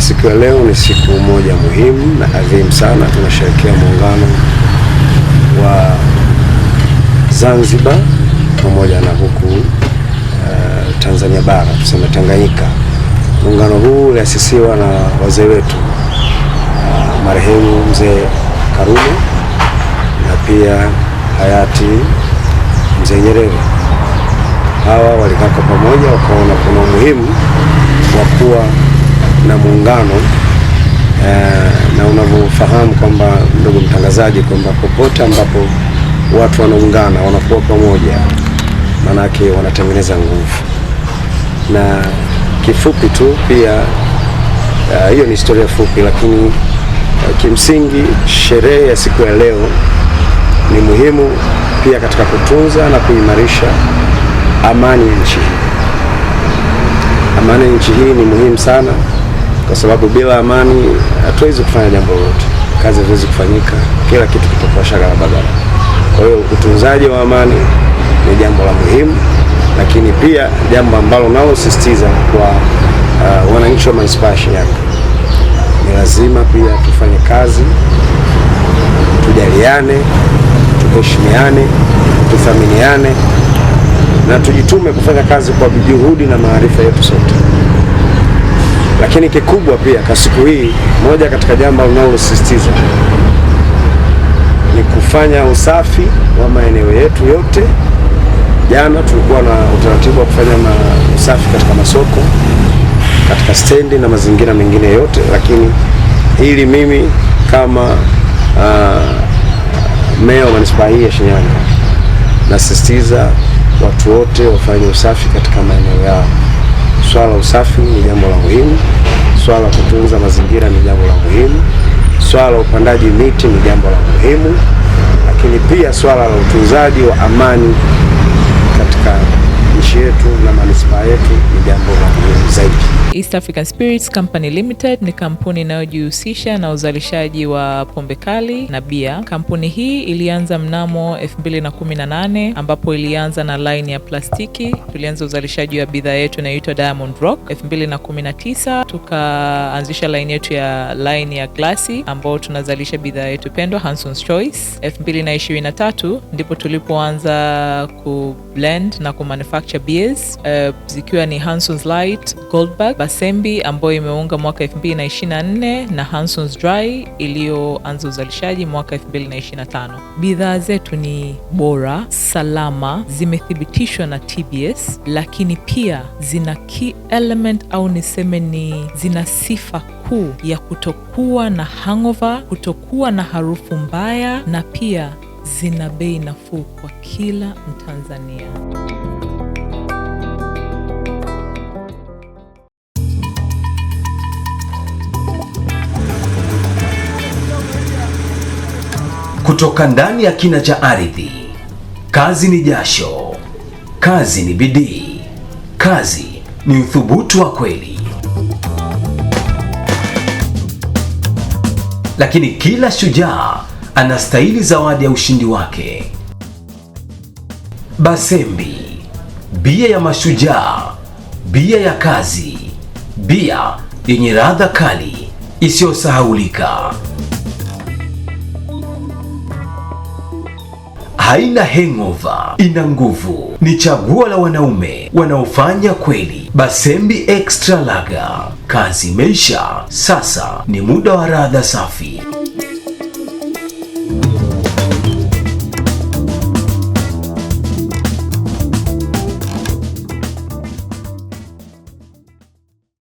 Siku ya leo ni siku moja muhimu na adhimu sana. Tunasherehekea muungano wa Zanzibar pamoja na huku Tanzania bara, tuseme Tanganyika. Muungano huu uliasisiwa na wazee wetu marehemu Mzee Karume na pia hayati Mzee Nyerere. Hawa walikaa kwa pamoja, wakaona kuna umuhimu wa kuwa na muungano na unavyofahamu kwamba, ndugu mtangazaji, kwamba popote ambapo watu wanaungana, wanakuwa pamoja, manake wanatengeneza nguvu. Na kifupi tu pia, hiyo ni historia fupi, lakini kimsingi sherehe ya siku ya leo ni muhimu pia katika kutunza na kuimarisha amani ya nchi hii. Amani ya nchi hii ni muhimu sana, kwa sababu bila amani hatuwezi kufanya jambo lolote, kazi haiwezi kufanyika, kila kitu kitakuwa shagala bagala. Kwa hiyo utunzaji wa amani ni jambo la muhimu, lakini pia jambo ambalo nalo sisitiza kwa wananchi wa manispaa ya Shinyanga, ni lazima pia tufanye kazi, tujaliane, tuheshimiane, tuthaminiane na tujitume kufanya kazi kwa juhudi na maarifa yetu sote. Lakini kikubwa pia kwa siku hii, moja katika jambo linalosisitiza ni kufanya usafi wa maeneo yetu yote. Jana tulikuwa na utaratibu wa kufanya usafi katika masoko, katika stendi na mazingira mengine yote, lakini hili mimi kama meya wa manispaa hii ya Shinyanga nasisitiza watu wote wafanye usafi katika maeneo yao. Swala la usafi ni jambo la muhimu, swala la kutunza mazingira ni jambo la muhimu, swala la upandaji miti ni jambo la muhimu, lakini pia swala la utunzaji wa amani katika nchi yetu na manispaa yetu ni jambo la muhimu zaidi. East African Spirits Company Limited ni kampuni inayojihusisha na uzalishaji wa pombe kali na bia. Kampuni hii ilianza mnamo 2018 ambapo ilianza na line ya plastiki. Tulianza uzalishaji wa bidhaa yetu inaitwa Diamond Rock. 2019 tukaanzisha line yetu ya line ya glasi ambao tunazalisha bidhaa yetu pendwa Hanson's Choice. 2023 ndipo tulipoanza ku blend na ku manufacture beers zikiwa ni Hanson's Light, Goldberg, Basembi ambayo imeunga mwaka 2024 na Hanson's Dry iliyoanza uzalishaji mwaka 2025. Bidhaa zetu ni bora, salama, zimethibitishwa na TBS, lakini pia zina key element au niseme ni zina sifa kuu ya kutokuwa na hangover, kutokuwa na harufu mbaya, na pia zina bei nafuu kwa kila Mtanzania. Kutoka ndani ya kina cha ardhi, kazi ni jasho, kazi ni bidii, kazi ni uthubutu wa kweli. Lakini kila shujaa anastahili zawadi ya ushindi wake. Basembi, bia ya mashujaa, bia ya kazi, bia yenye ladha kali isiyosahaulika. Haina hangover, ina nguvu. Ni chaguo la wanaume wanaofanya kweli. Basembi Extra Lager, kazi imeisha, sasa ni muda wa ladha safi.